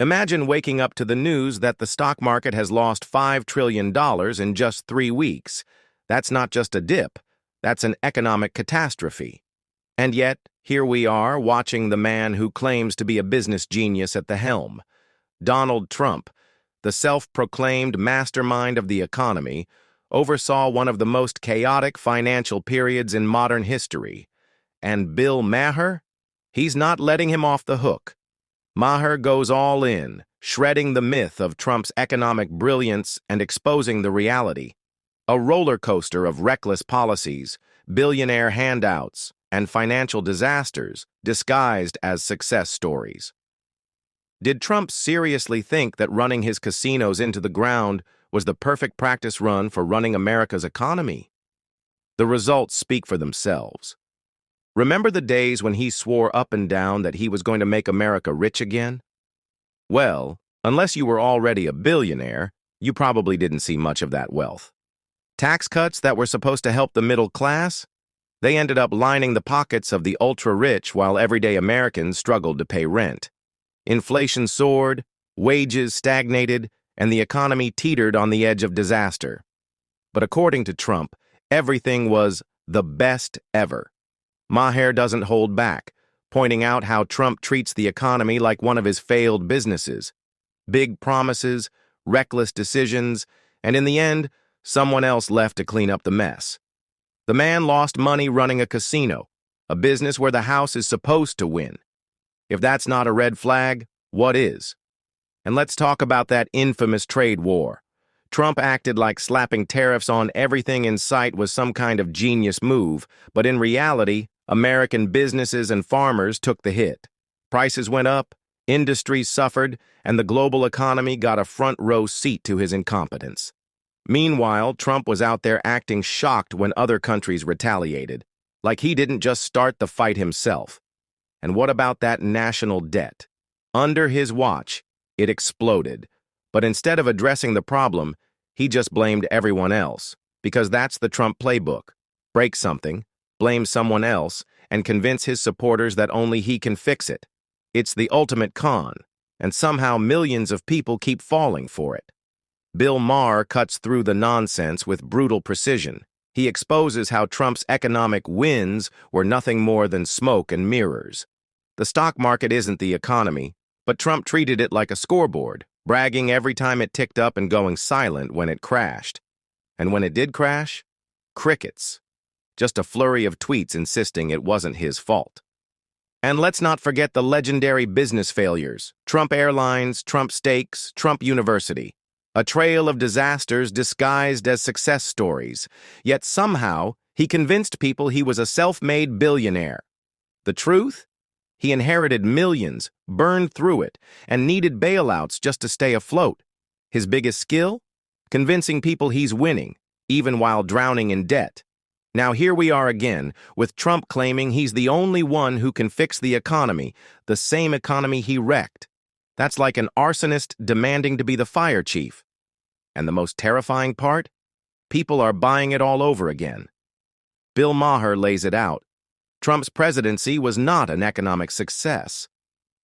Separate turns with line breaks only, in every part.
Imagine waking up to the news that the stock market has lost $5 trillion in just 3 weeks. That's not just a dip, that's an economic catastrophe. And yet, here we are watching the man who claims to be a business genius at the helm. Donald Trump, the self-proclaimed mastermind of the economy, oversaw one of the most chaotic financial periods in modern history. And Bill Maher? He's not letting him off the hook. Maher goes all in, shredding the myth of Trump's economic brilliance and exposing the reality. A roller coaster of reckless policies, billionaire handouts, and financial disasters disguised as success stories. Did Trump seriously think that running his casinos into the ground was the perfect practice run for running America's economy? The results speak for themselves. Remember the days when he swore up and down that he was going to make America rich again? Well, unless you were already a billionaire, you probably didn't see much of that wealth. Tax cuts that were supposed to help the middle class? They ended up lining the pockets of the ultra-rich while everyday Americans struggled to pay rent. Inflation soared, wages stagnated, and the economy teetered on the edge of disaster. But according to Trump, everything was the best ever. Maher doesn't hold back, pointing out how Trump treats the economy like one of his failed businesses. Big promises, reckless decisions, and in the end, someone else left to clean up the mess. The man lost money running a casino, a business where the house is supposed to win. If that's not a red flag, what is? And let's talk about that infamous trade war. Trump acted like slapping tariffs on everything in sight was some kind of genius move, but in reality, American businesses and farmers took the hit. Prices went up, industries suffered, and the global economy got a front-row seat to his incompetence. Meanwhile, Trump was out there acting shocked when other countries retaliated, like he didn't just start the fight himself. And what about that national debt? Under his watch, it exploded. But instead of addressing the problem, he just blamed everyone else, because that's the Trump playbook. Break something, blame someone else, and convince his supporters that only he can fix it. It's the ultimate con, and somehow millions of people keep falling for it. Bill Maher cuts through the nonsense with brutal precision. He exposes how Trump's economic wins were nothing more than smoke and mirrors. The stock market isn't the economy, but Trump treated it like a scoreboard, bragging every time it ticked up and going silent when it crashed. And when it did crash, crickets. Just a flurry of tweets insisting it wasn't his fault. And let's not forget the legendary business failures: Trump Airlines, Trump Steaks, Trump University. A trail of disasters disguised as success stories. Yet somehow, he convinced people he was a self-made billionaire. The truth? He inherited millions, burned through it, and needed bailouts just to stay afloat. His biggest skill? Convincing people he's winning, even while drowning in debt. Now here we are again, with Trump claiming he's the only one who can fix the economy, the same economy he wrecked. That's like an arsonist demanding to be the fire chief. And the most terrifying part? People are buying it all over again. Bill Maher lays it out. Trump's presidency was not an economic success.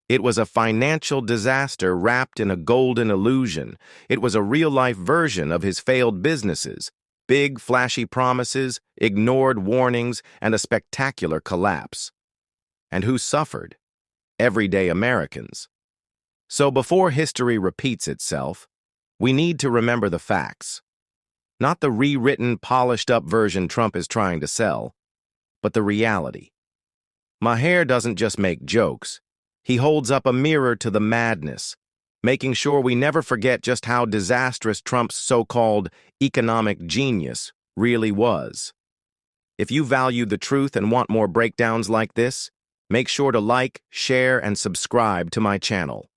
It was a financial disaster wrapped in a golden illusion. It was a real-life version of his failed businesses. Big, flashy promises, ignored warnings, and a spectacular collapse. And who suffered? Everyday Americans. So before history repeats itself, we need to remember the facts. Not the rewritten, polished-up version Trump is trying to sell, but the reality. Maher doesn't just make jokes. He holds up a mirror to the madness, making sure we never forget just how disastrous Trump's so-called economic genius really was. If you value the truth and want more breakdowns like this, make sure to like, share, and subscribe to my channel.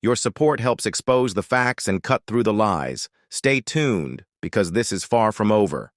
Your support helps expose the facts and cut through the lies. Stay tuned, because this is far from over.